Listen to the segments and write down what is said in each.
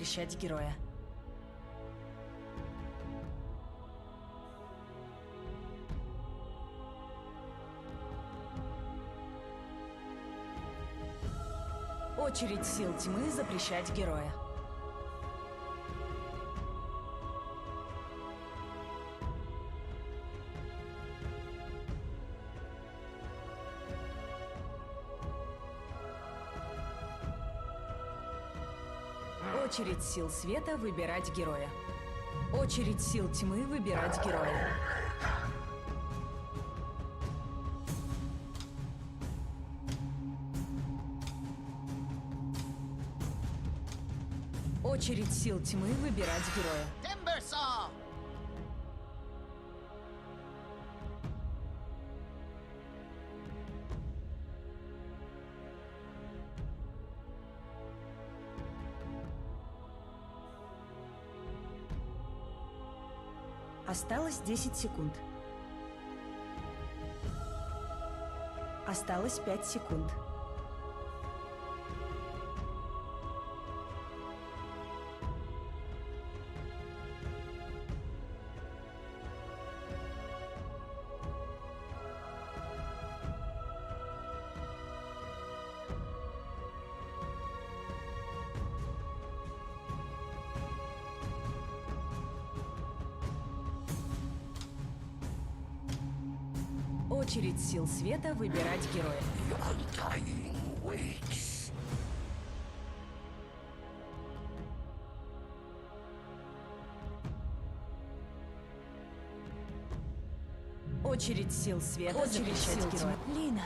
запрещать героя. Очередь сил тьмы запрещать героя. Очередь сил света выбирать героя. Очередь сил тьмы выбирать героя. Очередь сил тьмы выбирать героя. Осталось 10 секунд. Осталось 5 секунд. Очередь сил света выбирать героя. Очередь сил света запрещать героя. Лина.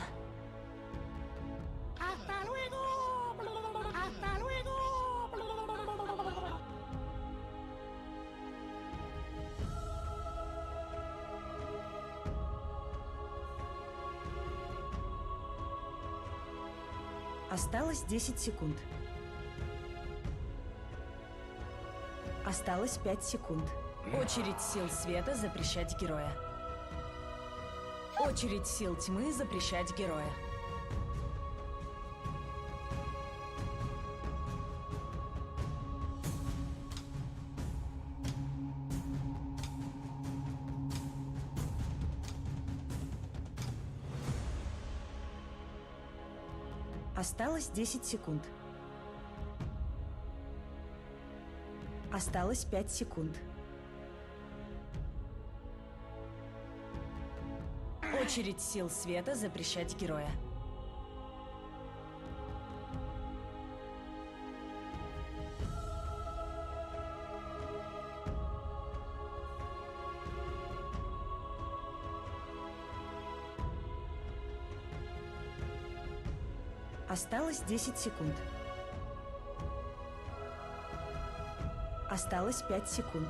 Осталось 10 секунд. Осталось 5 секунд. Очередь сил света запрещать героя. Очередь сил тьмы запрещать героя. Осталось 10 секунд. Осталось 5 секунд. Очередь сил света запрещать героя. Осталось 10 секунд. Осталось 5 секунд.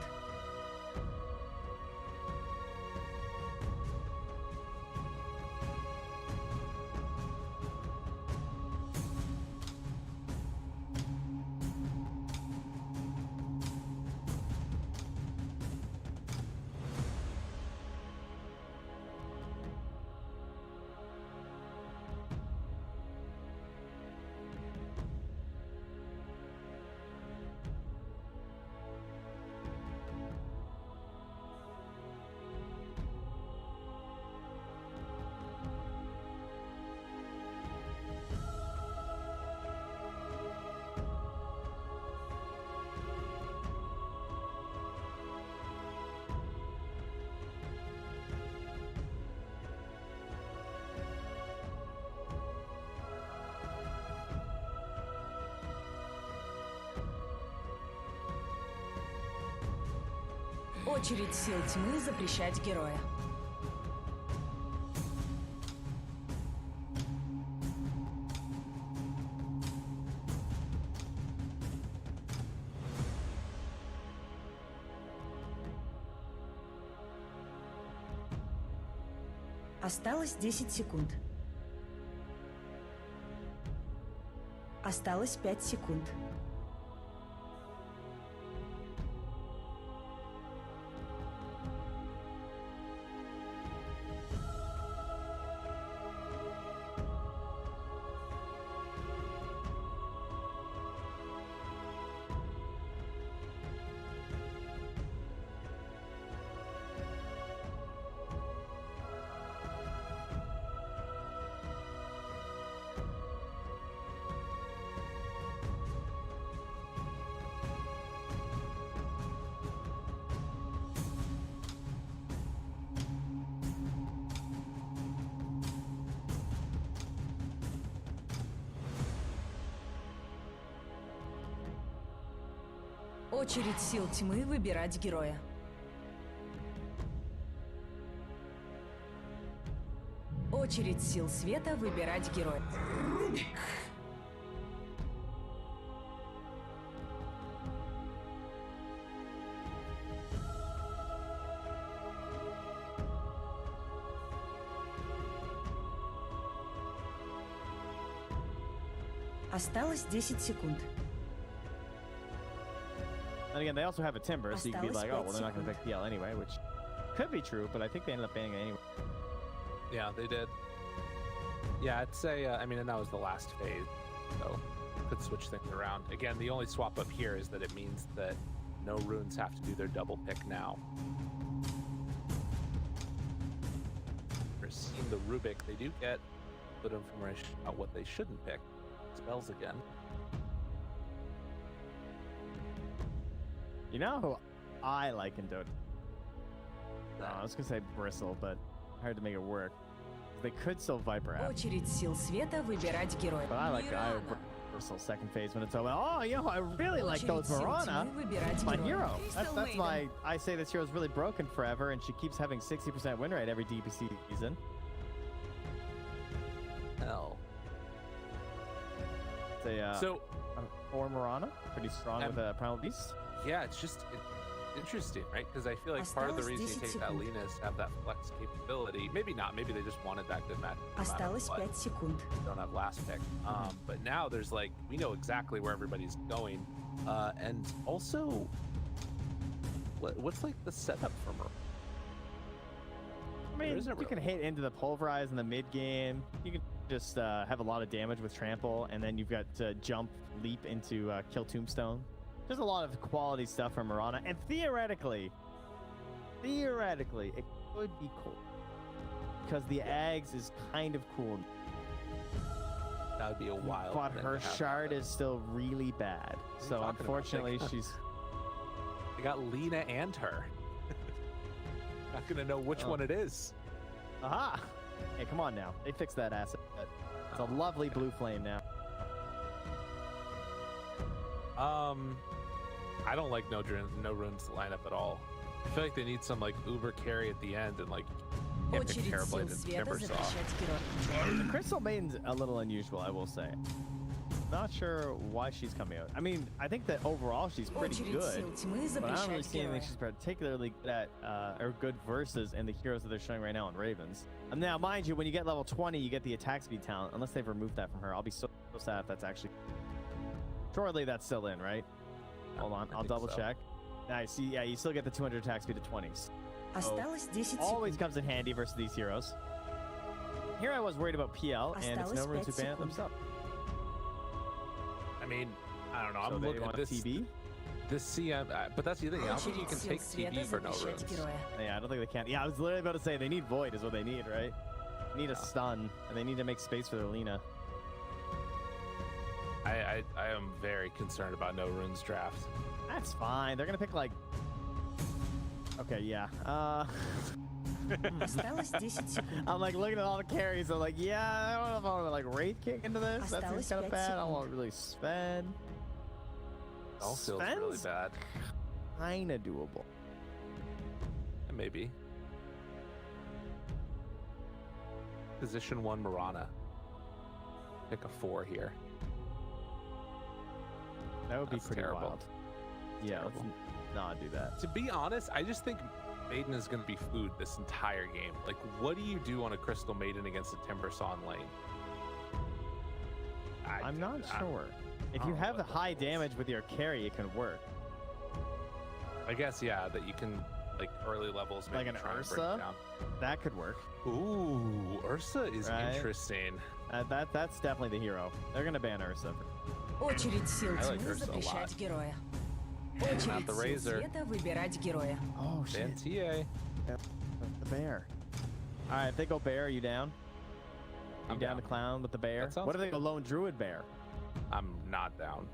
Очередь сил тьмы запрещать героя. Осталось 10 секунд. Осталось 5 секунд. Очередь сил тьмы выбирать героя. Очередь сил света выбирать героя. Осталось 10 секунд. And again, they also have a timber, so you could be like, oh, well, they're not going to Осталось pick PL anyway, which could be true, but I think they ended up banning it anyway. Yeah, they did. Yeah, I'd say, I mean, and that was the last phase, so could switch things around. Again, the only swap up here is that it means that no runes have to do their double pick now. For seeing the Rubik, they do get a bit of information about what they shouldn't pick. Spells again. You know who I like in Dota? I was going to say Bristle, but hard to make it work. They could still Viper out. Очередь сил света выбирать героя. But I like Bristle second phase when it's over. Oh, you know, I really like those Marana. My hero. That's my. I say this hero's really broken forever, and she keeps having 60% win rate every DPC season. Hell. It's a, or Marana, pretty strong with a Primal Beast. Yeah, it's just interesting, right? Because I feel like part of the reason you take that Lina is to have that flex capability. Maybe not. Maybe they just wanted that good match. Осталось 5 секунд. Don't have last pick. But now there's like, we know exactly where everybody's going. And also, what's like the setup for her? I mean, you can hit into the Pulverize in the mid game. You can just have a lot of damage with Trample, and then you've got jump, leap into kill Tombstone. There's a lot of quality stuff from Marana, and theoretically, it could be cool because the Ags is kind of cool. That would be a wild. But her shard is still really bad, so unfortunately, she's. They got Lina and her. Not gonna know which one it is. Aha! Hey, come on now. They fixed that asset. It's a lovely blue flame now. I don't like no runes lineup at all. I feel like they need some like uber carry at the end and like can't pick Terrorblade and Timbersaw. The Crystal Maiden's a little unusual, I will say. Not sure why she's coming out. I mean, I think that overall she's pretty good, but I don't really see anything she's particularly good at or good versus in the heroes that they're showing right now on Ravens. And now, mind you, when you get level 20, you get the attack speed talent. Unless they've removed that from her, I'll be so sad if that's actually. Surely that's still in, right? Hold on, I'll double check. Nice. Yeah, you still get the 200 attack speed at 20s. So always comes in handy versus these heroes. Here I was worried about PL, and it's no runes who ban themselves. I mean, I don't know. So I'm looking at this. TB? This CM, but that's the thing. I don't think you can take TB for no runes. Yeah, I don't think they can. Yeah, I was literally about to say they need Void is what they need, right? They need a stun, and they need to make space for their Lina. I am very concerned about no runes draft. That's fine. They're gonna pick like. Okay, yeah. I'm like looking at all the carries. I'm like, yeah, I don't know if I want to like raid kick into this. That seems kind of bad. I don't want to really spend. All feels really bad. Kinda doable. Maybe. Position 1 Marana. Pick a 4 here. That would be pretty terrible. wild. Yeah, let's not do that. To be honest, I just think Maiden is going to be food this entire game. Like, what do you do on a Crystal Maiden against a Timbersaw in lane? I'm not sure. If you have the high damage with your carry, it can work. I guess, yeah, that you can, like, early levels. Like an Ursa? That could work. Ooh, Ursa is interesting. That's definitely the hero. They're going to ban Ursa. Очередь сил тьмы запрещать героя. Очередь сил света выбирать героя. Oh shit. TA. The bear. All right, if they go bear, are you down? I'm down to clown with the bear. What if they go lone druid bear? I'm not down.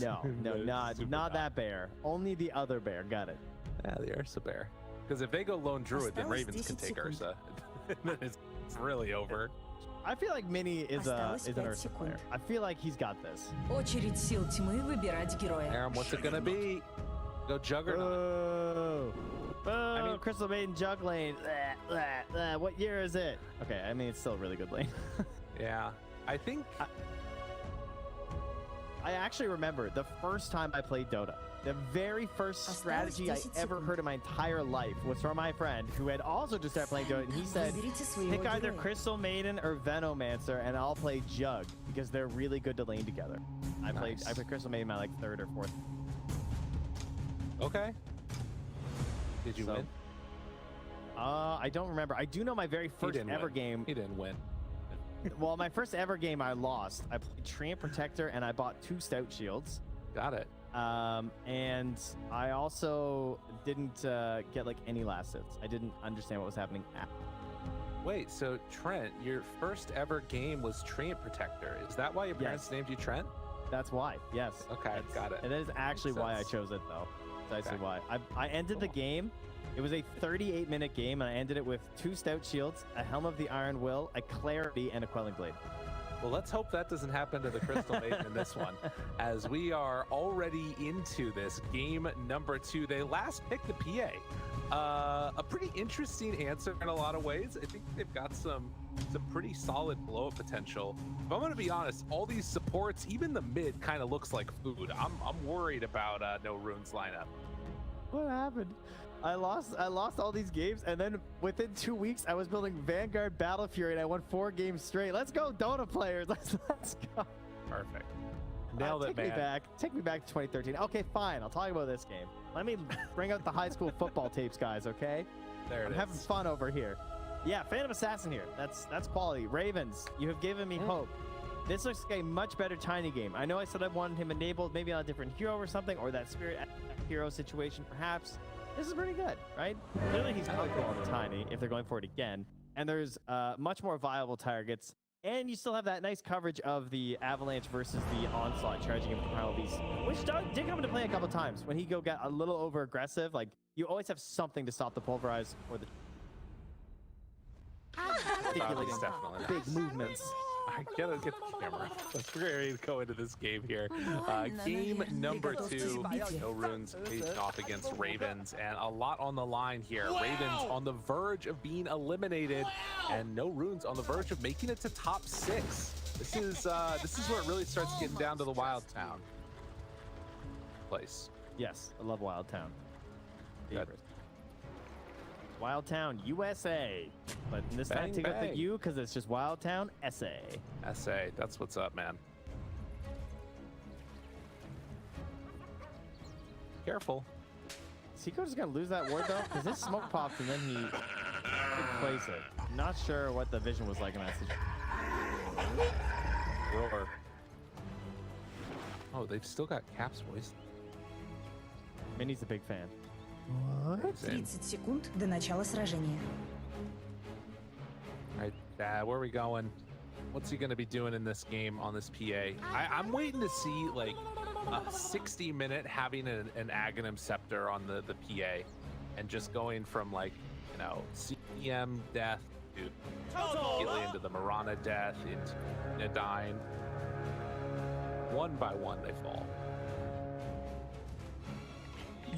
No, not that bear. Only the other bear. Got it. Yeah, the Ursa bear. Because if they go lone druid, then Ravens can take Ursa. Then it's really over. I feel like Mini is an Ursa player. I feel like he's got this. Очередь сил тьмы выбирать героя. Aaron, what's it gonna be? Go Juggernaut. I mean, Crystal Maiden Jug Lane. What year is it? Okay, I mean, it's still a really good lane. Yeah, I think... I actually remember the first time I played Dota. The very first strategy I ever heard in my entire life was from my friend who had also just started playing Dota, and he said, pick either Crystal Maiden or Venomancer, and I'll play Jug, because they're really good to lane together. I played Crystal Maiden my like 3rd or 4th. Okay. Did you win? I don't remember. I do know my very first ever game. He didn't win. Well, my first ever game I lost. I played Treant Protector, and I bought 2 Stout Shields. Got it. And I also didn't get like any last hits. I didn't understand what was happening. Wait, so Trent, your first ever game was Treant Protector. Is that why your parents named you Trent? That's why. Yes. Okay, got it. And that is actually why I chose it, though. That's why. I ended the game. It was a 38-minute game, and I ended it with 2 Stout Shields, a Helm of the Iron Will, a Clarity, and a Quelling Blade. Well, let's hope that doesn't happen to the Crystal Maiden in this one, as we are already into this game number 2. They last picked the PA. A pretty interesting answer in a lot of ways. I think they've got some pretty solid blow-up potential. If I'm going to be honest, all these supports, even the mid, kind of looks like food. I'm worried about No Runes lineup. What happened? I lost all these games, and then within 2 weeks, I was building Vanguard Battle Fury, and I won 4 games straight. Let's go, Dota players. Let's go. Perfect. Nailed it, man. Take me back to 2013. Okay, fine. I'll talk about this game. Let me bring out the high school football tapes, guys. Okay. I'm having fun over here. Yeah, Phantom Assassin here. That's quality. Ravens, you have given me hope. This looks like a much better Tiny game. I know I said I wanted him enabled, maybe on a different hero or something, or that Spirit hero situation, perhaps. This is pretty good, right? Clearly, he's going for the Tiny if they're going for it again. And there's much more viable targets. And you still have that nice coverage of the Avalanche versus the Onslaught charging him with Primal Beast, which did come into play a couple times. When he got a little over aggressive, like, you always have something to stop the Pulverize or the big movements. I gotta get the camera. Let's ready to go into this game here. Game number 2. No Runes facing off against Ravens, and a lot on the line here. Ravens on the verge of being eliminated, and No Runes on the verge of making it to top 6. This is where it really starts getting down to the Wild Town place. Yes, I love Wild Town. Good. Wild Town, USA. But this time take out the U because it's just Wild Town, SA. SA, that's what's up, man. Careful. Seiko just gonna lose that ward though? Because this smoke popped and then he didn't place it. I'm not sure what the vision was like in that situation. Roar. Oh, they've still got Cap's voice. Minnie's a big fan. 30 секунд до начала сражения. All right, Dad, where are we going? What's he going to be doing in this game on this PA? I'm waiting to see like a 60-minute having an Aghanim Scepter on the PA and just going from like, you know, CM death to immediately into the Marana death, into Nadine. One by one they fall.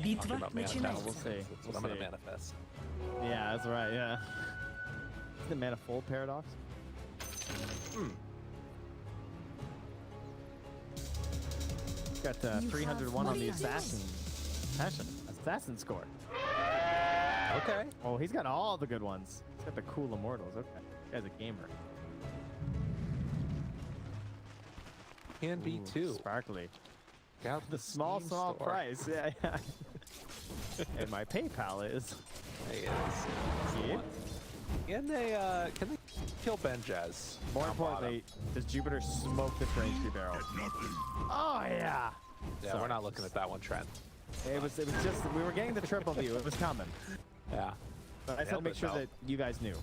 Битва начинается. We'll see. That's what I'm going to manifest. Yeah, that's right, yeah. Is the Manifold Paradox? Got 301 on the assassin score. Okay. Oh, he's got all the good ones. He's got the cool immortals. Okay, this guy's a gamer. Can be too. Sparkly. Got The small price. Yeah, yeah. And my PayPal is. Yeah. Can they kill Benjaz? More importantly, does Jupiter smoke this range tree barrel? Oh yeah. Yeah, Sorry. we're not looking at that one, Trent. It was just we were getting the triple view. It was coming. Yeah. But I said to make sure that you guys knew.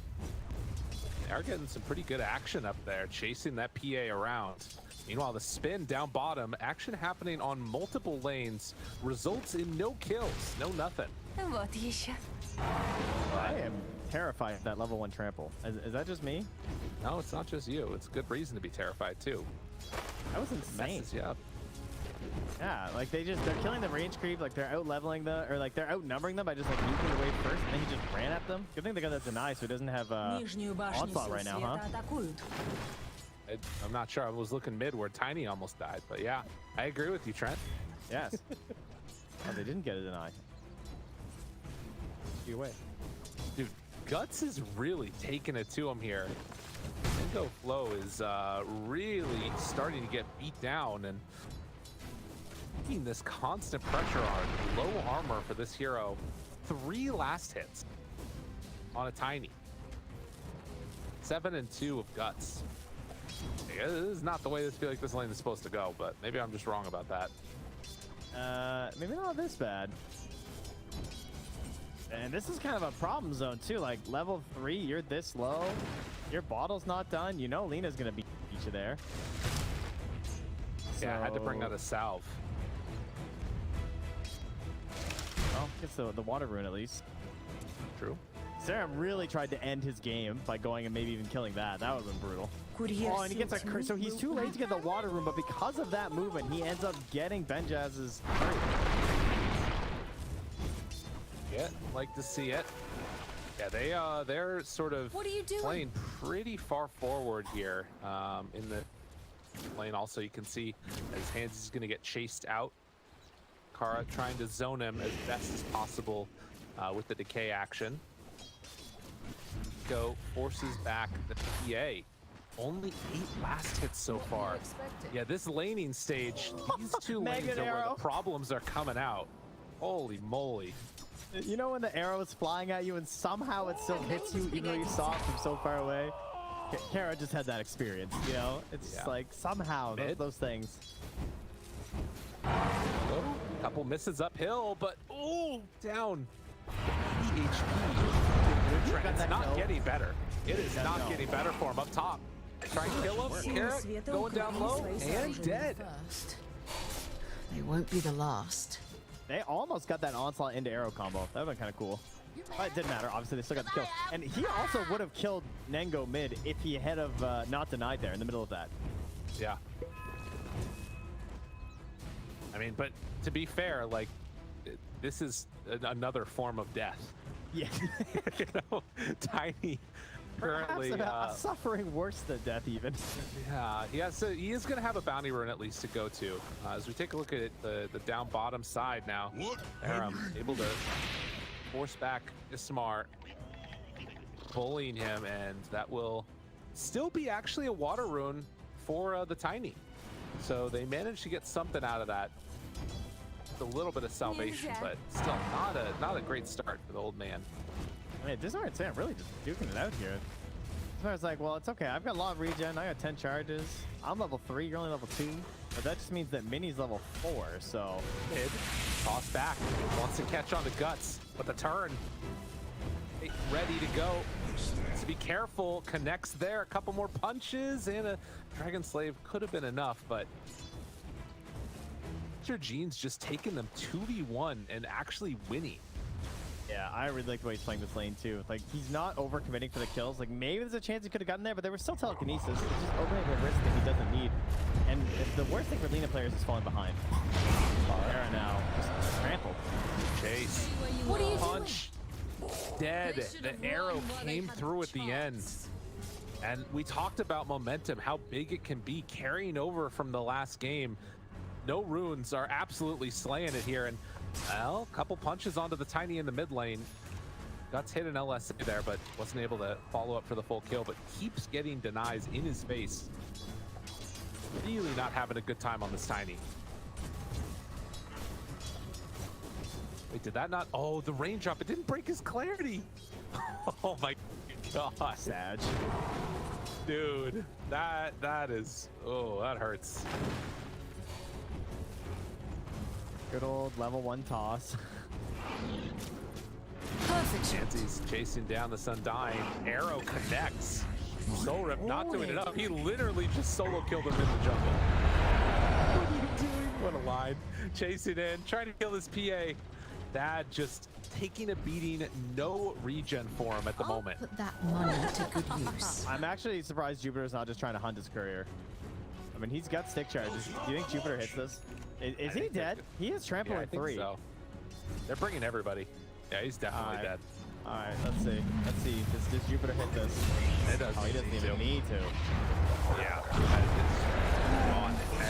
They are getting some pretty good action up there, chasing that PA around. Meanwhile, the spin down bottom, action happening on multiple lanes, results in no kills, no nothing. Вот еще. I am terrified of that level 1 trample. Is that just me? No, it's not just you. It's good reason to be terrified too. That was insane. Messes you up. Yeah, like they're killing the range creep, like they're out leveling them, or like they're outnumbering them by just like nuking the wave first, and then he just ran at them. Good thing they got that deny, so he doesn't have onslaught right now, huh? I'm not sure. I was looking mid where Tiny almost died, but yeah, I agree with you, Trent. Yes. Oh, they didn't get a deny. You away. Dude, Guts is really taking it to him here. Indo Flow is really starting to get beat down and putting this constant pressure on low armor for this hero. 3 last hits on a Tiny. 7 and 2 of Guts. This is not the way this feel like this lane is supposed to go, but maybe I'm just wrong about that. Maybe not this bad. And this is kind of a problem zone too. Like level 3, you're this low. Your bottle's not done. You know Lena's gonna beat you there. Yeah, I had to bring out a salve. Well, gets the water rune at least. True. Serum really tried to end his game by going and maybe even killing that. That would have been brutal. Oh, and he gets a so he's too late to get the water rune, but because of that movement, he ends up getting Benjaz's hurt. Yeah, like to see it. Yeah, they're sort of playing pretty far forward here in the lane. Also, you can see as Hands is going to get chased out. Kara trying to zone him as best as possible with the decay action. Go forces back the PA. Only 8 last hits so far. Yeah, this laning stage, these 2 lanes are where the problems are coming out. Holy moly. You know when the arrow is flying at you and somehow it still hits you even though you saw it from so far away? Kara just had that experience, you know? It's just like somehow those things. Couple misses uphill, but down. It's not getting better. It is not getting better for him up top. Trying to kill him. Carrot going down low and dead. They won't be the last. They almost got that onslaught into arrow combo. That would have been kind of cool. But it didn't matter. Obviously, they still got the kill. And he also would have killed Nengo mid if he had of not denied there in the middle of that. Yeah. I mean, but to be fair, like, this is another form of death. Yeah. You know, Tiny currently suffering worse than death even. Yeah, so he is going to have a bounty rune at least to go to. As we take a look at the down bottom side now, they're able to force back Ismar, bullying him, and that will still be actually a water rune for the Tiny. So they managed to get something out of that. A little bit of salvation, but still not a great start for the old man. I mean, this aren't saying really just duking it out here. I was like, well, it's okay. I've got a lot of regen. I got 10 charges. I'm level 3. You're only level 2. But that just means that Minnie's level 4. So mid toss back, wants to catch on the Guts, but the turn ready to go. So be careful. Connects there. A couple more punches and a Dragon Slave could have been enough, but Gene's just taking them 2v1 and actually winning. Yeah, I really like the way he's playing this lane too. Like, he's not overcommitting for the kills. Like, maybe there's a chance he could have gotten there, but there was still telekinesis. It's just opening a risk that he doesn't need. And the worst thing for Lena players is falling behind. Era now just trampled. Chase. What are you Punch. Dead. The arrow came through at the end. And we talked about momentum, how big it can be carrying over from the last game. No runes are absolutely slaying it here, and well, a couple punches onto the Tiny in the mid lane. Guts hit an LSA there, but wasn't able to follow up for the full kill, but keeps getting denies in his face. Really not having a good time on this Tiny. Wait, did that not? Oh, the range drop, it didn't break his clarity. Oh my god. Sag. Dude, that is, oh, that hurts. Good old level 1 toss. Perfect. Nancy's chasing down the Sundying. Arrow connects. Soul Rip not doing enough. He literally just solo killed him in the jungle. What are you doing? What a line. Chasing in, trying to kill his PA. That just taking a beating. No regen for him at the moment. Put that money to good use. I'm actually surprised Jupiter's not just trying to hunt his courier. I mean, he's got stick charges. Do you think Jupiter hits this? Is he dead? He is trampled I with think 3. so. They're bringing everybody. Yeah, he's definitely dead. All right, let's see. Does Jupiter hit this? It does. Oh, he doesn't even need to. Yeah.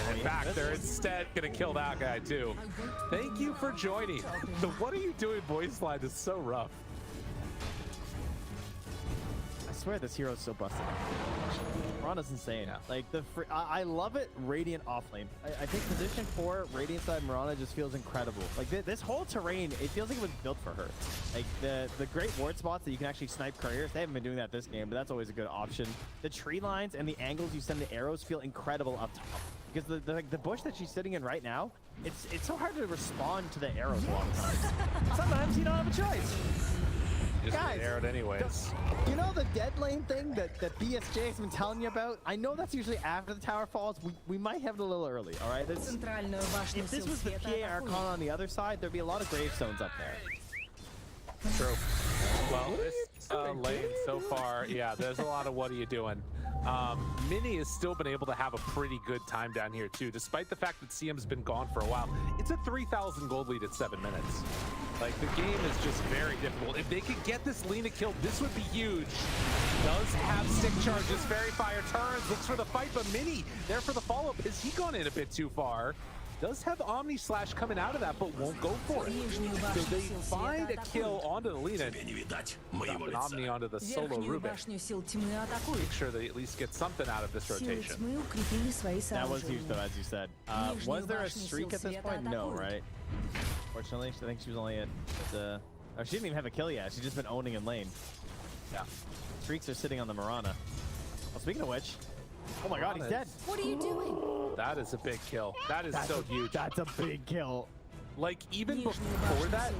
And in fact, they're instead going to kill that guy, too. Thank you for joining. The What Are You Doing voice line is so rough. I swear this hero's so busted. Mirana's insane. Yeah. Like, I love it Radiant off lane. I think position 4, Radiant side Mirana just feels incredible. Like, this whole terrain, it feels like it was built for her. Like, the great ward spots that you can actually snipe couriers, they haven't been doing that this game, but that's always a good option. The tree lines and the angles you send the arrows feel incredible up top. Because the bush that she's sitting in right now, it's so hard to respond to the arrows a lot of times. Sometimes you don't have a choice. Just Guys, get arrowed anyways. You know the dead lane thing that BSJ has been telling you about? I know that's usually after the tower falls. We might have it a little early, all right? Центральную башню If this сил was the света PA Archon атакуют. on the other side, there'd be a lot of gravestones up there. True. Well, this lane so far, yeah, there's a lot of what are you doing. Mini has still been able to have a pretty good time down here too, despite the fact that CM's been gone for a while. It's a 3,000 gold lead at 7 minutes. Like, the game is just very difficult. If they could get this Lina killed, this would be huge. Does have stick charges, Fairy Fire turns, looks for the fight, but Mini there for the follow-up. Has he gone in a bit too far? Does have Omni Slash coming out of that, but won't go for it. So they find a kill onto the Lina, drop an Omni onto the solo Верхнюю Ruben. башню сил тьмы атакуют. Make sure they at least get something out of this Силы rotation. тьмы укрепили свои That was huge, though, сооружения. as you said. Was there a streak at this point? No, right? Fortunately, I think she was only at oh, she didn't even have a kill yet. She's just been owning in lane. Yeah. Streaks are sitting on the Mirana. Well, speaking of which, oh my god, he's dead. What are you doing? That is a big kill. That is so huge. That's a big kill. Like, even before that,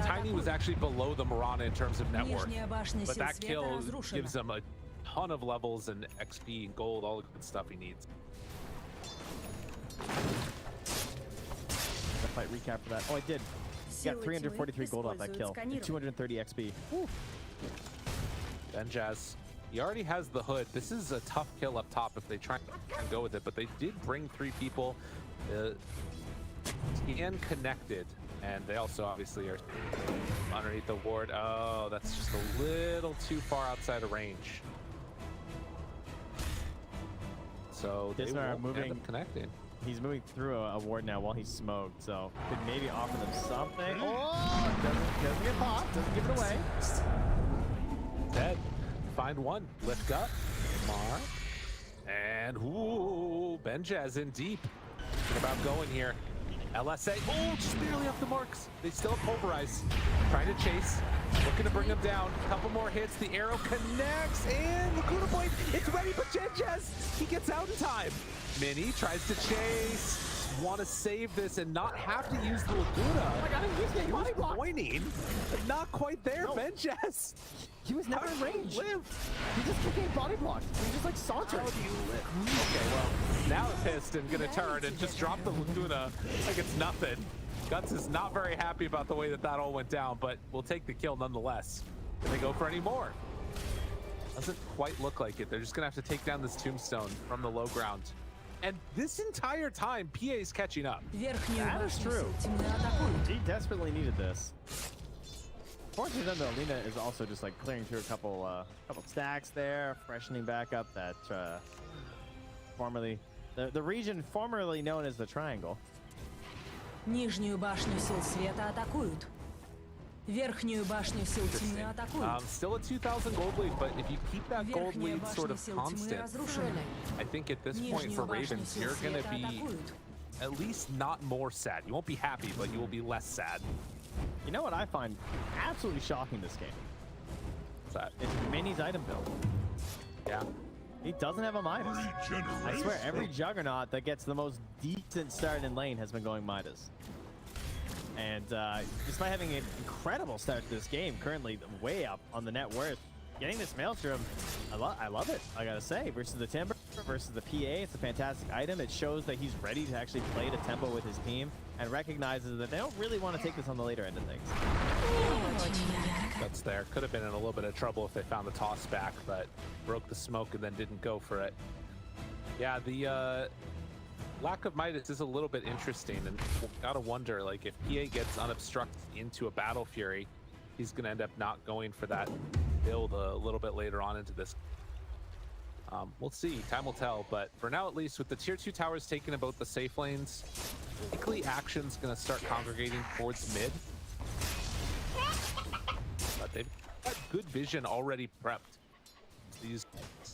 Tiny was actually below the Mirana in terms of net worth. Нижняя башня But сил that света kill разрушена. gives him a ton of levels and XP and gold, all the good stuff he needs. The fight recap for that. Oh, I did. Got Силы 343 тьмы gold off that kill. используют And сканирование. 230 XP. Woo. Ben Jazz, he already has the hood. This is a tough kill up top if they try and go with it, but they did bring 3 people. Scan connected, and they also obviously are underneath the ward. Oh, that's just a little too far outside of range. So they Dismar won't moving- end up connecting. He's moving through a ward now while he's smoked, so could maybe offer them something. Oh, doesn't get popped, doesn't give it away. Dead. Find one. Lift up. Mark. And ooh, Benjaz in deep. Thinking about going here. LSA. Oh, just barely off the marks. They still have pulverize. Trying to chase. Looking to bring him down. Couple more hits. The arrow connects. And Laguna Blade. It's ready, but Benjaz, he gets out in time. Mini tries to chase. Want to save this and not have to use the Laguna. Oh my god, he's getting body blocked. Pointing, but not quite there. No. Benjaz. He was never How in do you range. live? He just kept getting body blocked. He just like sauntered. How do you live? Okay, well, now the Piston gonna turn and just drop the Laguna like it's nothing. Guts is not very happy about the way that that all went down, but we'll take the kill nonetheless. Can they go for any more? Doesn't quite look like it. They're just gonna have to take down this tombstone from the low ground. And this entire time, PA is catching up. Верхнюю That is башню true. сил тьмы атакуют. He desperately needed this. Fortunately, then, though, Lina is also just like clearing through a couple stacks there, freshening back up that the region formerly known as the Triangle. Нижнюю башню сил света атакуют. Верхнюю башню сил тьмы атакуют. Still a 2,000 gold lead, but if you keep that gold Верхняя lead sort башня of сил тьмы constant, разрушена. I think at this point for Нижнюю башню Ravens, сил you're gonna света be атакуют. at least not more sad. You won't be happy, but you will be less sad. You know what I find absolutely shocking this game? What's that? It's Mini's item build. Yeah. He doesn't have a Midas. I swear, every Juggernaut that gets the most decent start in lane has been going Midas. And despite having an incredible start to this game, currently way up on the net worth, getting this Maelstrom, I love it, I gotta say. Versus the Timber, versus the PA, it's a fantastic item. It shows that he's ready to actually play the tempo with his team and recognizes that they don't really want to take this on the later end of things. That's there. Could have been in a little bit of trouble if they found the toss back, but broke the smoke and then didn't go for it. Yeah, the Lack of Midas is a little bit interesting, and gotta wonder, like, if PA gets unobstructed into a Battle Fury, he's gonna end up not going for that build a little bit later on into this. We'll see, time will tell, but for now at least, with the tier 2 towers taking about the safe lanes, likely action's gonna start congregating towards mid. But they've got good vision already prepped. These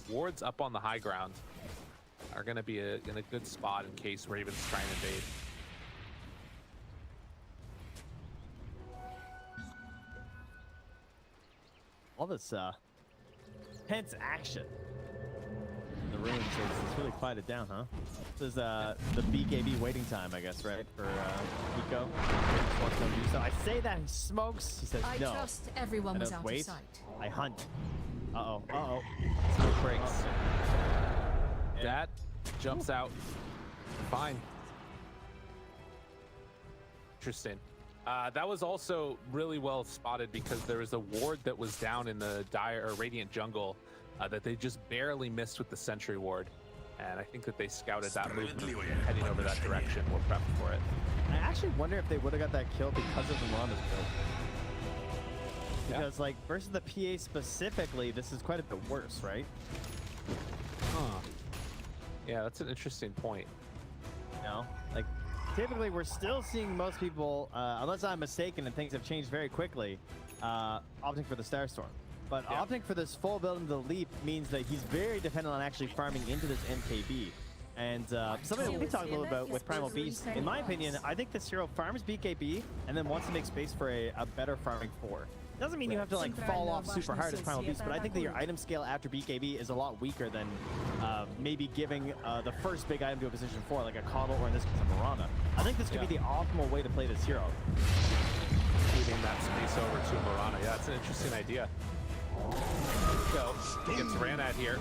wards up on the high ground are going to be in a good spot in case Raven's trying to invade. All this tense action in the room, so it's really quieted down, huh? This is the BKB waiting time, I guess, right? For Nico. So I say that he smokes. He says no. I trust everyone was out wait. of sight. I hunt. Uh-oh. Uh-oh. Smoke breaks. That jumps out. Fine. Interesting. That was also really well spotted because there was a ward that was down in the dire or Radiant jungle that they just barely missed with the Sentry ward. And I think that they scouted that movement heading over that direction. We're prepped for it. I actually wonder if they would have got that kill because of the Miranda's build. Because, like, versus the PA specifically, this is quite a bit worse, right? Huh. Yeah, that's an interesting point. You know? Like, typically we're still seeing most people, unless I'm mistaken and things have changed very quickly, opting for the Starstorm. But opting for this full build into the Leap means that he's very dependent on actually farming into this MKB. And something that we talked a little about with Primal Beast, in my opinion, I think this hero farms BKB and then wants to make space for a better farming 4. Doesn't mean you have to like fall off super hard as Primal Beast, but I think that your item scale after BKB is a lot weaker than maybe giving the first big item to a position 4, like a Coddle or in this case a Mirana. I think this could be the optimal way to play this hero. Moving that space over to Mirana. Yeah, that's an interesting idea. So, gets ran at here.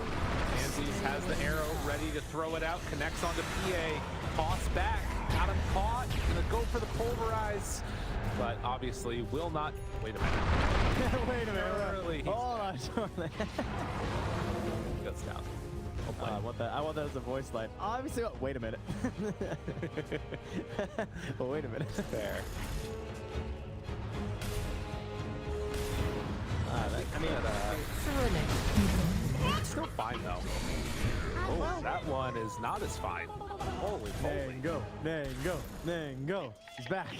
Anzis has the arrow ready to throw it out, connects onto PA, toss back, got him caught, gonna go for the pulverize, but obviously will not. Wait a minute. Wait a minute. Early. Hold on. Goes down. I want that as a voice line. Obviously, wait a minute. Well, wait a minute. Fair. I mean, it's still fine though. Oh, that one is not as fine. Holy moly. Nango. He's back.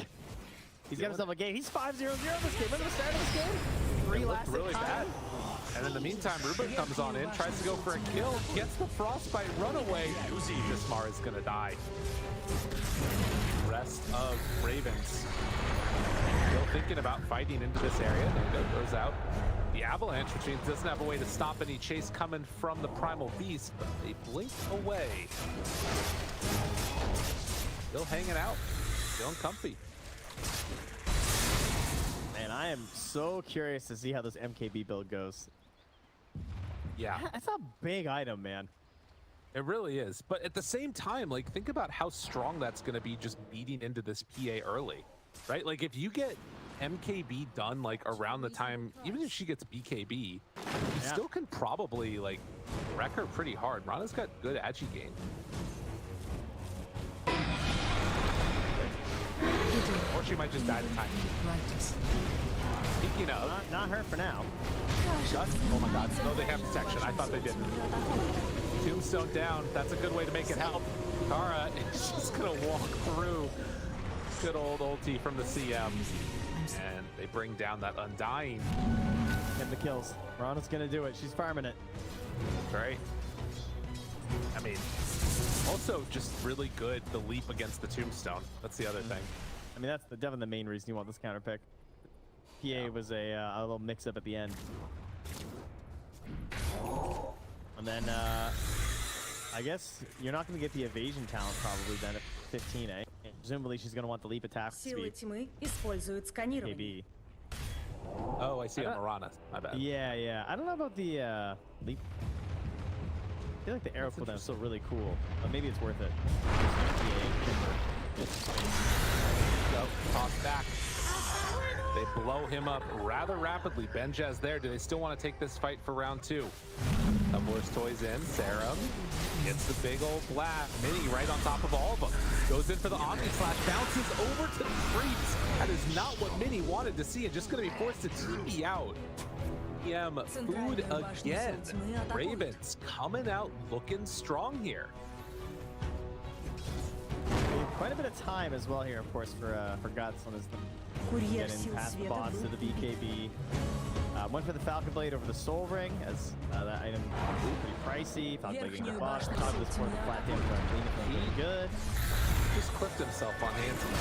He's got himself a game. He's 5-0-0 this game. Remember the start of this game? 3 last really bad. And in the meantime, Ruben comes on in, tries to go for a kill, gets the frostbite, runaway. Dismar is gonna die. Rest of Ravens still thinking about fighting into this area. Nango goes out. The Avalanche, which means doesn't have a way to stop any chase coming from the Primal Beast, but they blink away. Still hanging out, feeling comfy. Man, I am so curious to see how this MKB build goes. Yeah. That's a big item, man. It really is. But at the same time, like, think about how strong that's going to be just beating into this PA early, right? Like, if you get MKB done, like, around the time, even if she gets BKB, you still can probably, like, wreck her pretty hard. Rana's got good agi gain. Or she might just die to time. Speaking of... Not her for now. Oh my god. No, they have protection. I thought they didn't. Tombstone down. That's a good way to make it help. Kara is just going to walk through. Good old ulti from the CM. And they bring down that Undying. Get the kills. Mirana's going to do it. She's farming it. That's right. I mean, also just really good, the leap against the Tombstone. That's the other thing. I mean, that's definitely the main reason you want this counter pick. PA was a little mix-up at the end. And then, I guess you're not going to get the evasion talent probably then at 15, eh? Presumably she's going to want the leap attack Силы speed. тьмы используют сканирование. KB. Oh, I see on Mirana. My bad. Yeah. I don't know about the leap. I feel like the arrow cooldown is still really cool, but maybe it's worth it. Go, toss back. They blow him up rather rapidly. Benjaz there. Do they still want to take this fight for round 2? Tumbler's toys in. Serum gets the big old blast. Mini right on top of all of them. Goes in for the Omni Slash. Bounces over to the creeps. That is not what Mini wanted to see. And just going to be forced to TP out. PM food again. Ravens coming out looking strong here. Quite a bit of time as well here, of course, for Guts on his getting past the boss to the BKB. Went for the Falcon Blade over the Soul Ring, as that item pretty pricey. Falcon Blade getting the boss. Top of this for the flat damage on Clean, feeling pretty good. Just clipped himself on Hansies.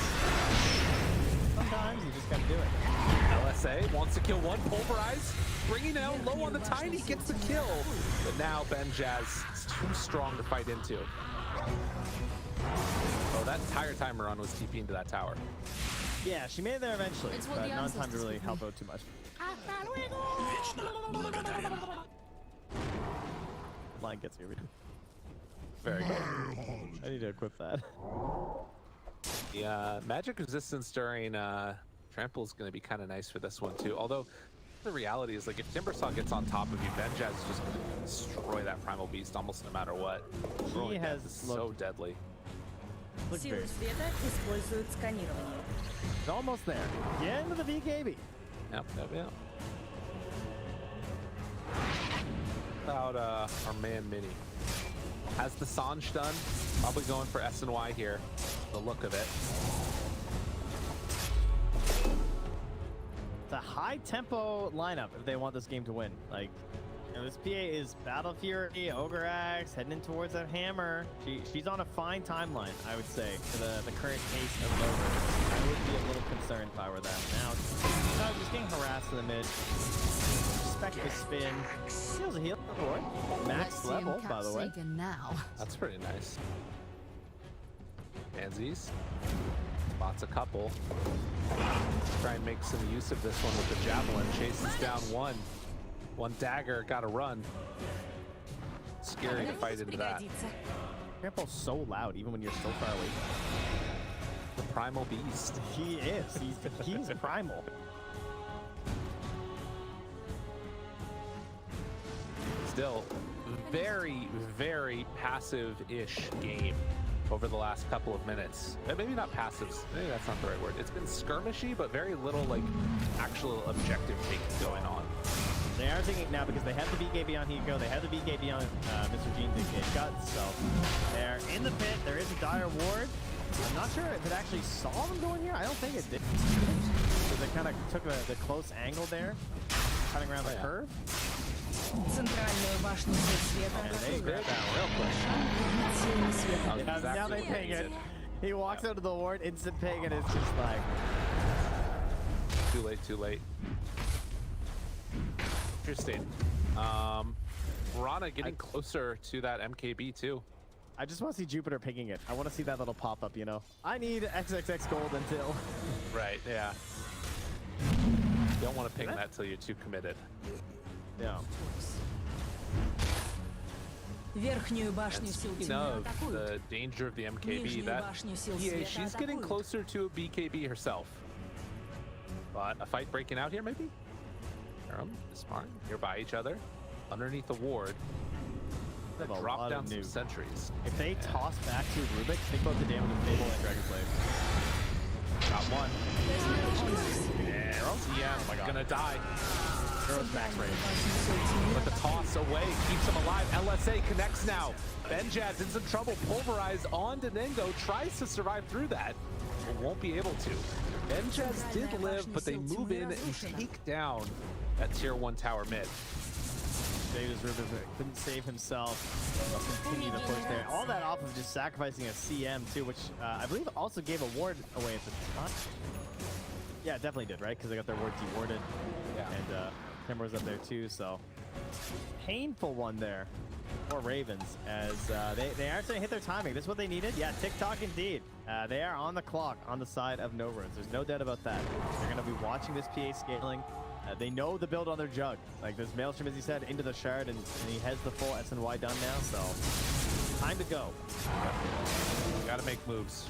Sometimes you just gotta do it. LSA wants to kill one. Pulverize, bringing out low on the Tiny, gets the kill. But now Benjaz is too strong to fight into. Oh, that entire timer run was TP into that tower. Yeah, she made it there eventually, but not in time to really help out too much. Line gets you. Very good. I need to equip that. The magic resistance during trample is going to be kind of nice for this one too. Although the reality is, like, if Timbersaw gets on top of you, Benjaz is just going to destroy that primal beast almost no matter what. He has so deadly. Силы света используют сканирование. It's almost there. Get into the BKB. Yep. About our man Mini. Has the Sanj done? Probably going for S&Y here. The look of it. It's a high tempo lineup if they want this game to win. Like, you know, this PA is Battle Fury, Ogre Axe, heading in towards that hammer. She's on a fine timeline, I would say, for the current pace of Ogre. I would be a little concerned if I were that. Now, just getting harassed in the mid. Respect the spin. Heals a heal. Max level, by the way. Now. That's pretty nice. Pansies. Spots a couple. Try and make some use of this one with the javelin. Chases down one. One dagger, gotta run. Scary to fight into that. Trample's so loud, even when you're so far away. The primal beast. He is. He's primal. Still, very, very passive-ish game over the last couple of minutes. Maybe not passive. Maybe that's not the right word. It's been skirmishy, but very little like actual objective taking going on. They are thinking now because they have the BKB on Hiko, they have the BKB on Mr. Jeans and Guts, so they're in the pit. There is a dire ward. I'm not sure if it actually saw them going here. I don't think it did. So they kind of took the close angle there, cutting around the curve. Центральную башню света. And they grabbed that real quick. Now they ping it. He walks out of the ward, instant ping, and it's just like... Too late. Interesting. Rana getting closer to that MKB too. I just want to see Jupiter picking it. I want to see that little pop-up, you know? I need XXX gold until... Right, yeah. Don't want to ping that till you're too committed. Yeah. Верхнюю башню сил Speaking тьмы of атакуют. the danger of the MKB, Нижнюю that башню сил yeah, света she's getting атакуют. closer to a BKB herself. But a fight breaking out here, maybe? Smart. You're by each other, underneath the ward. They have a Drop lot down of some nukes. sentries. If they toss back to Rubik, think about the damage of Fable and Dragon Slave. Got one. And CM gonna die. Hero's max range. But the toss away keeps him alive. LSA connects now. Benjaz in some trouble. Pulverize on Denengo. Tries to survive through that, but won't be able to. Benjaz did live, but they move in and take down that tier 1 tower mid. Davis Rubik couldn't save himself. They'll continue to push there. All that off of just sacrificing a CM too, which I believe also gave a ward away at the time. Yeah, it definitely did, right? Because they got their ward dewarded. Yeah. And Timber was up there too, so painful one there for Ravens as they are starting to hit their timing. This is what they needed. Yeah, TikTok indeed. They are on the clock on the side of no runes. There's no doubt about that. They're going to be watching this PA scaling. They know the build on their jug. Like this Maelstrom, as he said, into the shard, and he has the full S&Y done now, so time to go. You gotta make moves.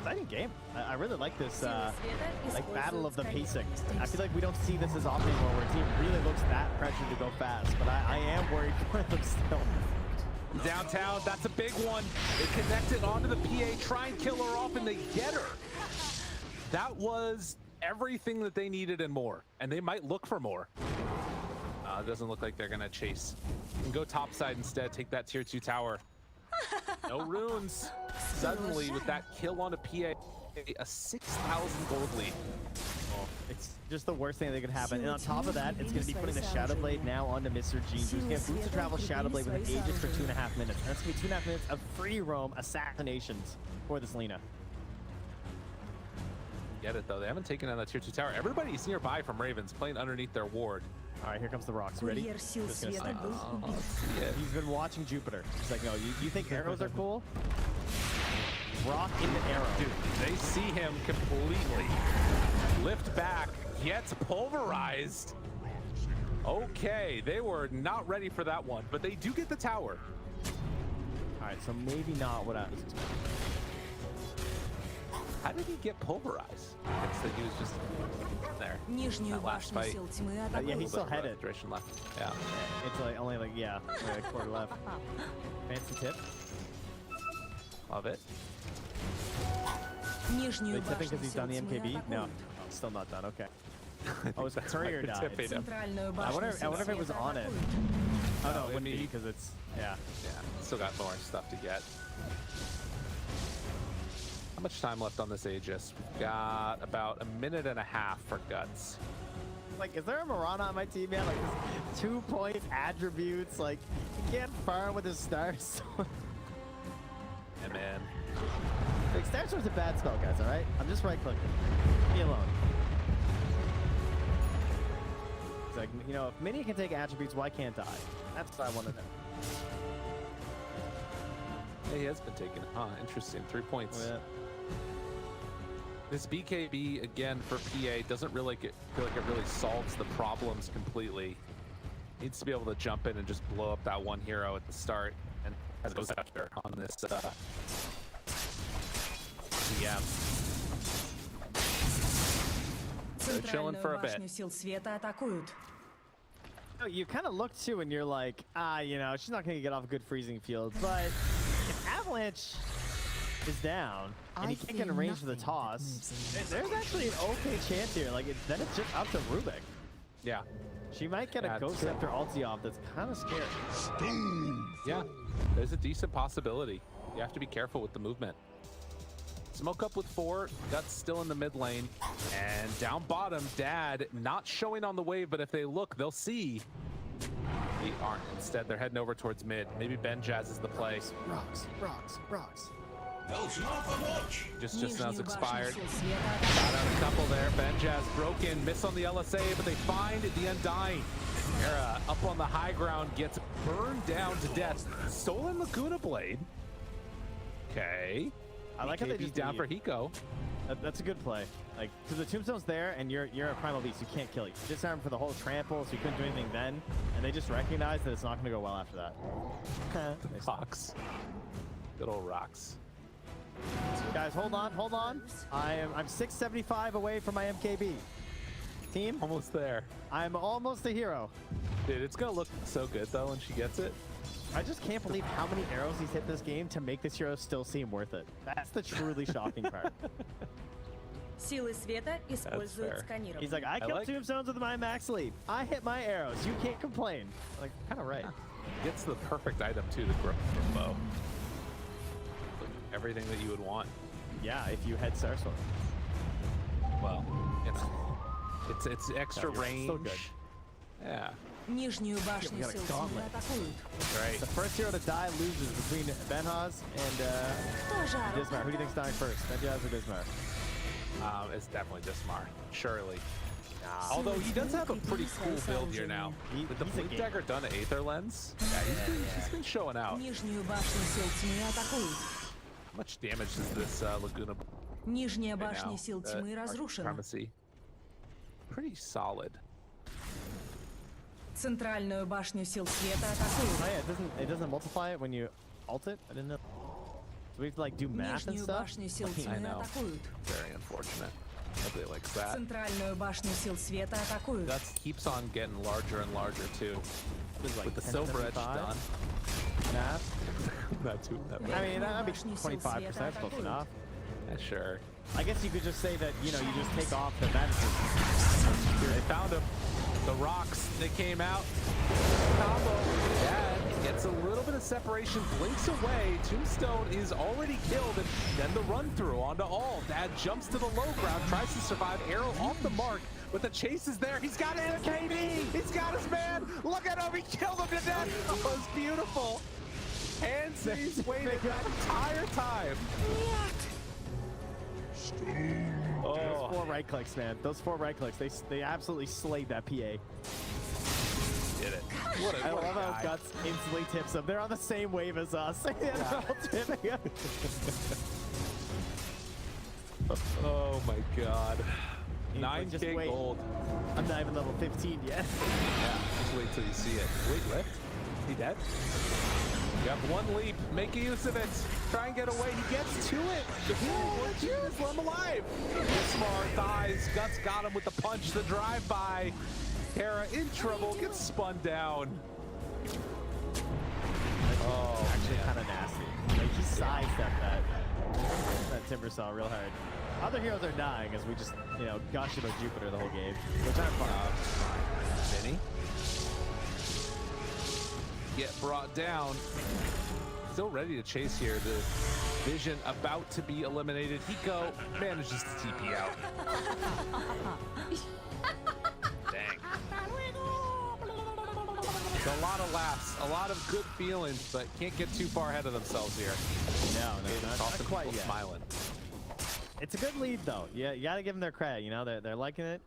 exciting game. I really like this Силы света like battle of the используют pacing. скорее. I feel like we don't see this as often anymore where a team really looks that pressured to go fast, but I am worried for them still. Downtown, that's a big one. They connect it onto the PA, try and kill her off, and they get her. That was everything that they needed and more, and they might look for more. It doesn't look like they're gonna chase. And go topside instead, take that tier 2 tower. No runes. Suddenly, with that kill on a PA, a 6,000 gold lead. Oh, it's just the worst thing that could happen. And on top of that, it's going to be putting the Shadow Blade now onto Mr. Gene. He's going to get boots to travel Shadow Blade with an Aegis for 2.5 minutes. And that's going to be 2.5 minutes of free roam assassinations for this Lina. Get it though. They haven't taken down that tier 2 tower. Everybody's nearby from Ravens, playing underneath their ward. All right, here comes the rocks. Ready? Курьер сил Just gonna света snipe. был убит. He's been watching Jupiter. He's like, no, you think arrows are cool? Rock into arrow. Dude, they see him completely. Lift back, gets pulverized. Okay, they were not ready for that one, but they do get the tower. All right, so maybe not what I was expecting. How did he get pulverized? I guess that he was just there. Нижнюю That last башню fight. сил тьмы Yeah, атакуют. he's still headed. Duration left. Yeah. It's like only like, yeah, only like a quarter left. Fancy tip. Love it. Нижнюю Wait, tipping башню because he's сил done the тьмы MKB? No, атакуют. still not done. Okay. Oh, his That's courier why we're died. tipping him. Центральную I башню wonder сил if it was света on it. атакуют. Oh no, I it wouldn't be mean, because it's yeah. Yeah, still got more stuff to get. How much time left on this Aegis? We've got about 1.5 minutes for guts. Like, is there a Mirana on my team yet? Like, 2 points, attributes. Like, he can't farm with his Star Sword. And man, Like, Star Sword's a bad spell, guys. All right, I'm just right clicking. Leave me alone. It's like, you know, if Mini can take attributes, why can't I? That's what I want to know. yeah, he has been taken. Huh, interesting. 3 points. Yeah. This BKB again for PA doesn't really feel like it really solves the problems completely. Needs to be able to jump in and just blow up that one hero at the start, and as goes after on this DM. They're chilling for a Центральную bit. башню сил света атакуют. You kind of look too, and you're like, you know, she's not going to get off a good freezing field. But if Avalanche is down, and he can't get in range for the toss, there's actually an okay chance here. Like, then it's just up to Rubik. Yeah, She might get Yeah, a it's Ghost true. Scepter ulti off that's kind of scary. yeah. There's a decent possibility. You have to be careful with the movement. Smoke up with 4. Guts still in the mid lane. And down bottom, Dad not showing on the wave, but if they look, they'll see. They aren't. Instead, they're heading over towards mid. Maybe Ben Jazz is the play. Rocks, rocks, rocks. Just now Нижнюю expired. башню сил света Got out a couple there. Ben Jazz broken. Miss on the LSA, but they find the Undying. Era up on the high ground gets burned down to death. Stolen Laguna Blade. Okay. I like how they just down leave. for Hiko. That's a good play. Like, because the Tombstone's there, and you're a Primal Beast. You can't kill you. Disarm for the whole trample, so you couldn't do anything then. And they just recognize that it's not going to go well after that. Nice. Rocks. Good old rocks. Guys, hold on, hold on. I'm 675 away from my MKB. Team, Almost there. I'm almost a hero. Dude, it's gonna look so good though when she gets it. I just can't believe how many arrows he's hit this game to make this hero still seem worth it. That's the truly shocking part. Силы света используют fair. сканирование. He's like, I killed like- Tombstones with my max leap. I hit my arrows. You can't complain. Like, kind of right. Gets the perfect item too to grow from bow. Everything that you would want. Yeah, if you had Star Sword. Well, you know, it's extra Yeah, range. still good. Yeah. Нижнюю башню we got a сил тьмы gauntlet. атакуют. Right. The first hero to die loses between Benhaz and Тоже Dismar. Who do you think's dying first? Benjaz or Dismar? It's definitely Dismar. Surely. Although he does have a pretty cool build here now. With the He's a Bleak gamer. Dagger done to Aether Lens. Yeah, he's been showing out. Нижнюю башню сил тьмы атакуют. How much damage does this Laguna Нижняя right башня now? сил тьмы разрушена. Primacy. Pretty solid. Центральную башню сил света атакуют. Oh yeah, it doesn't multiply it when you ult it? I didn't know. we have to like do math and Нижнюю stuff? башню сил I тьмы know. атакуют. Very unfortunate. Nobody likes that. Центральную башню сил света атакуют. That keeps on getting larger and larger too. It's like With the silver edge 1075 done. math. Not too that I mean, that'd be Башню сил 25%, света close атакуют. enough. Yeah, sure. I guess you could just say that, you know, you just take off the magic. They found him. The rocks, they came out. Combo. Dad gets a little bit of separation, blinks away. Tombstone is already killed, and then the run through onto all. Dad jumps to the low ground, tries to survive. Arrow off the mark, but the chase is there. He's got it, KD. He's got his man. Look at him. He killed him to death. That was beautiful. And he's waited that entire time. Those 4 right clicks, man. Those 4 right clicks, they absolutely slayed that PA. Did it. What a I love how guy. Guts instantly tips them. They're on the same wave as us. They're all tipping us. Oh my god. He's like, just 9K wait. gold. I'm not even level 15 yet. Yeah, just wait till you see it. Wait, lift? He dead? You have one leap. Make use of it. Try and get away. He gets to it. Oh, cheers. Let him alive. Smart dies. Guts got him with the punch. The drive-by. Terra in trouble. Gets spun down. Oh, Actually, man. kind of nasty. Like, he sidestepped that timber saw real hard. Other heroes are dying as we just, you know, gush about Jupiter the whole game, which I'm fine. Vinny. Get brought down. Still ready to chase here. The Vision about to be eliminated. Hiko manages to TP out. Dang. It's a lot of laughs, a lot of good feelings, but can't get too far ahead of themselves here. No, not Often quite people yet. smiling. It's a good lead, though. Yeah, you gotta give them their credit. You know, they're liking it.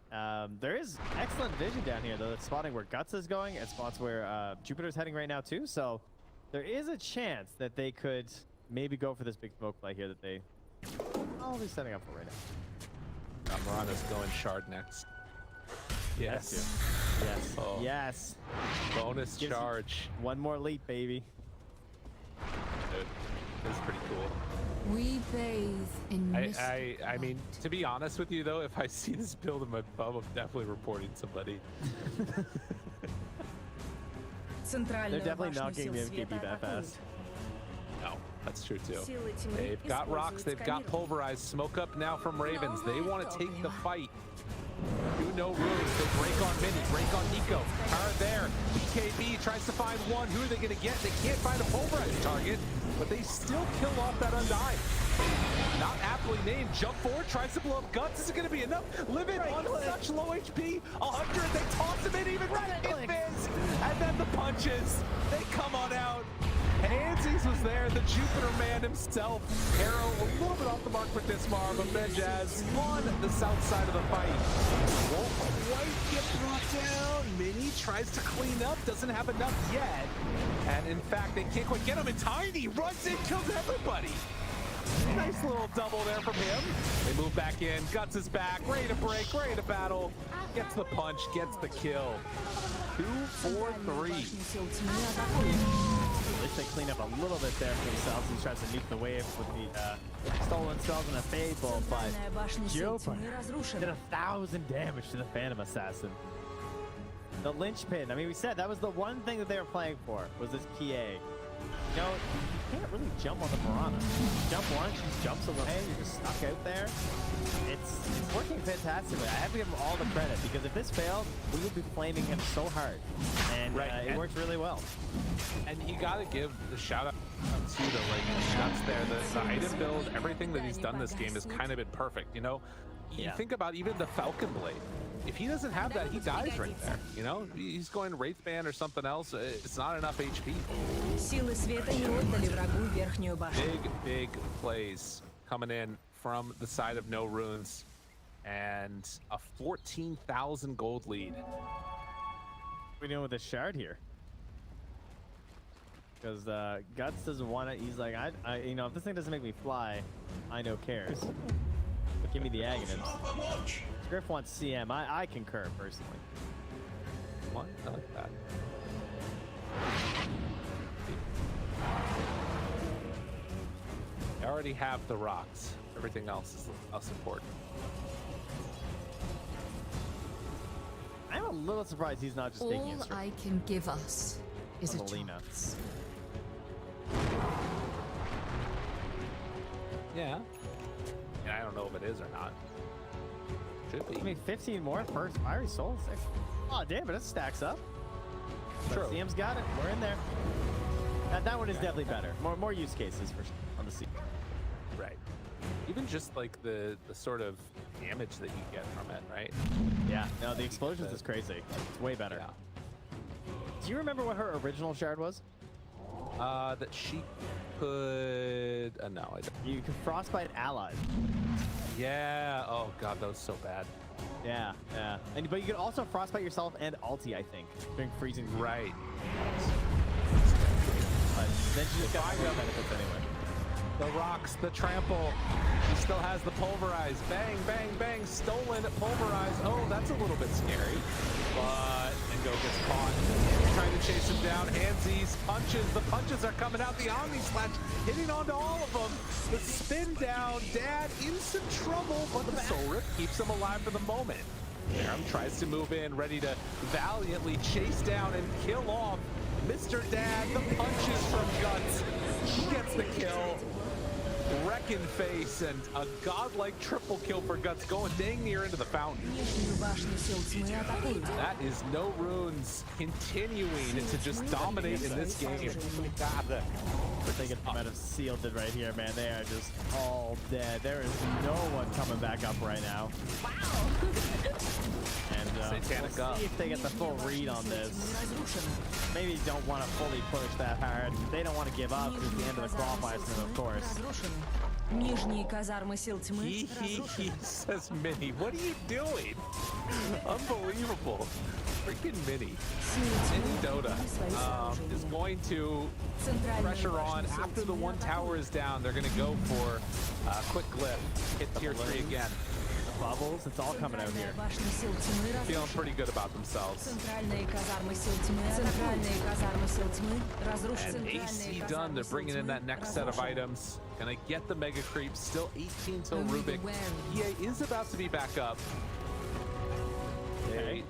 There is excellent vision down here, though. It's spotting where Guts is going, and spots where Jupiter's heading right now too. So there is a chance that they could maybe go for this big smoke play here that they all be setting up for right now. Marana's going shard next. Yes. Yes. Oh. Yes. Bonus Gives you charge. one more leap, baby. Dude, this is pretty cool. We bathe in mystic I mean, light. to be honest with you though, if I see this build in my pub, I'm definitely reporting somebody. They're definitely not getting the MKB that fast. No, that's true too. They've got rocks, they've got pulverized. Smoke up now from Ravens. They want to take the fight. Do no runes. They break on Mini, break on Nico. Are there. BKB tries to find one. Who are they going to get? They can't find a pulverized target, but they still kill off that Undying. Not aptly named. Jump forward, tries to blow up Guts. Is it going to be enough? Live it on such low HP. 100. They toss him in even right in Fizz. And then the punches. They come on out. Hansies was there, the Jupiter man himself. Arrow a little bit off the mark with this Mar, but Benjaz on the south side of the fight. Won't quite get brought down. Mini tries to clean up, doesn't have enough yet. And in fact, they can't quite get him. And Tiny runs in, kills everybody. Nice little double there from him. They move back in, Guts is back, ready to break, ready to battle. Gets the punch, gets the kill. 2-4-3. At least they clean up a little bit there for themselves. He tries to nuke the wave with the stolen spells and a Fable, but Jupiter did 1,000 damage to the Phantom Assassin. The linchpin. I mean, we said that was the one thing that they were playing for, was this PA. You know, you can't really jump on the Piranha. You jump once, she jumps away, you're just stuck out there. It's working fantastically. I have to give him all the credit, because if this failed, we would be flaming him so hard. And it worked really well. And you gotta give the shout out to the Guts there. The item build, everything that he's done this game has kind of been perfect. You know, you think about even the Falcon Blade. If he doesn't have that, he dies right there. You know, he's going Wraithband or something else. It's not enough HP. Силы света не отдали врагу верхнюю башню. Big plays coming in from the side of No Runes, and a 14,000 gold lead. What are we doing with this shard here? Because Guts doesn't want it. He's like, I, you know, if this thing doesn't make me fly, I no cares. But give me the Aghanims. Griff wants CM. I concur personally. What? I like that. They already have the rocks. Everything else is less important. I'm a little surprised he's not just taking All it I can give us is a Melina. chance. Yeah. I don't know if it is or not. Should be. I mean, 15 more first fiery souls. Oh, damn, but it stacks up. True. CM's got it. We're in there. That one is definitely better. More use cases for on the C. Right. Even just like the sort of damage that you get from it, right? Yeah. No, the explosions is crazy. It's way better. Yeah. Do you remember what her original shard was? That she could. No, I don't. You can frostbite allies. Yeah. Oh god, that was so bad. Yeah, yeah. But you can also frostbite yourself and ulti, I think, during freezing. Right. But then she just got the benefits anyway. The rocks, the trample. He still has the pulverize. Bang, bang, bang. Stolen, pulverize. Oh, that's a little bit scary. But Engo gets caught. Trying to chase him down. Handsies, punches. The punches are coming out. The Omni Slash hitting onto all of them. The spin down. Dad in some trouble, but the Soul Rip keeps him alive for the moment. Aram tries to move in, ready to valiantly chase down and kill off Mr. Dad. The punches from Guts. He gets the kill. Wrecking face and a godlike triple kill for Guts, going dang near into the fountain. That is no runes continuing to just dominate in this game. We're thinking amount of sealed it right here, man. They are just all dead. There is no one coming back up right now. And Satanic we'll up. see if they get the full read on this. Maybe don't want to fully push that hard. They don't want to give up because the end of the qualifiers, of course. Нижние казармы сил тьмы He разрушены. says, Minnie, what are you doing? Unbelievable. Freaking Minnie. Minnie Dota is going to pressure on. After the one tower is down, they're going to go for a quick glyph. Hit tier 3 again. Bubbles, it's all coming out here. Башни сил тьмы Feeling разрушены. pretty good about themselves. Центральные казармы сил тьмы. Центральные казармы сил тьмы разрушены. And AC done. They're bringing in that next set of items. Gonna get the mega creep. Still 18 till Only the Rubik. wary. EA is about to be back up. Okay.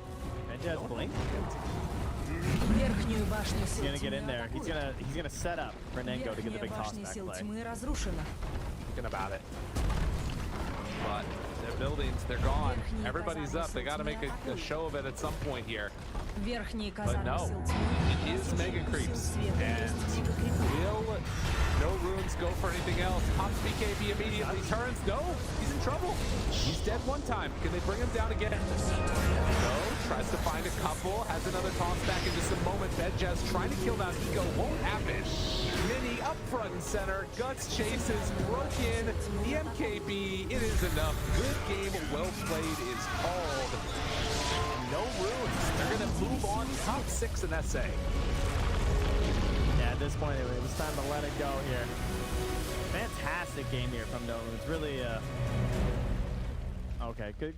And just blink. Верхнюю башню He's сил gonna get тьмы in there. He's gonna set up for Nengo to get the Верхняя big toss башня back сил play. тьмы разрушена. Thinking about it. But their buildings, they're gone. Everybody's up. They got to make a show of it at some point here. Верхние But казармы no, сил тьмы. it is mega creeps. Света And есть мега крипы. will no runes go for anything else? Pops BKB immediately turns. No, he's in trouble. He's dead one time. Can they bring him down again? No, tries to find a couple. Has another toss back in just a moment. Bedjaz trying to kill down Ego. Won't happen. Mini up front and center. Guts chases. Broken. The MKB. It is enough. Good game. Well played is called. No runes. They're going to move on top 6 in SA. Yeah, at this point, it was time to let it go here. Fantastic game here from Nolan. It's really, okay, good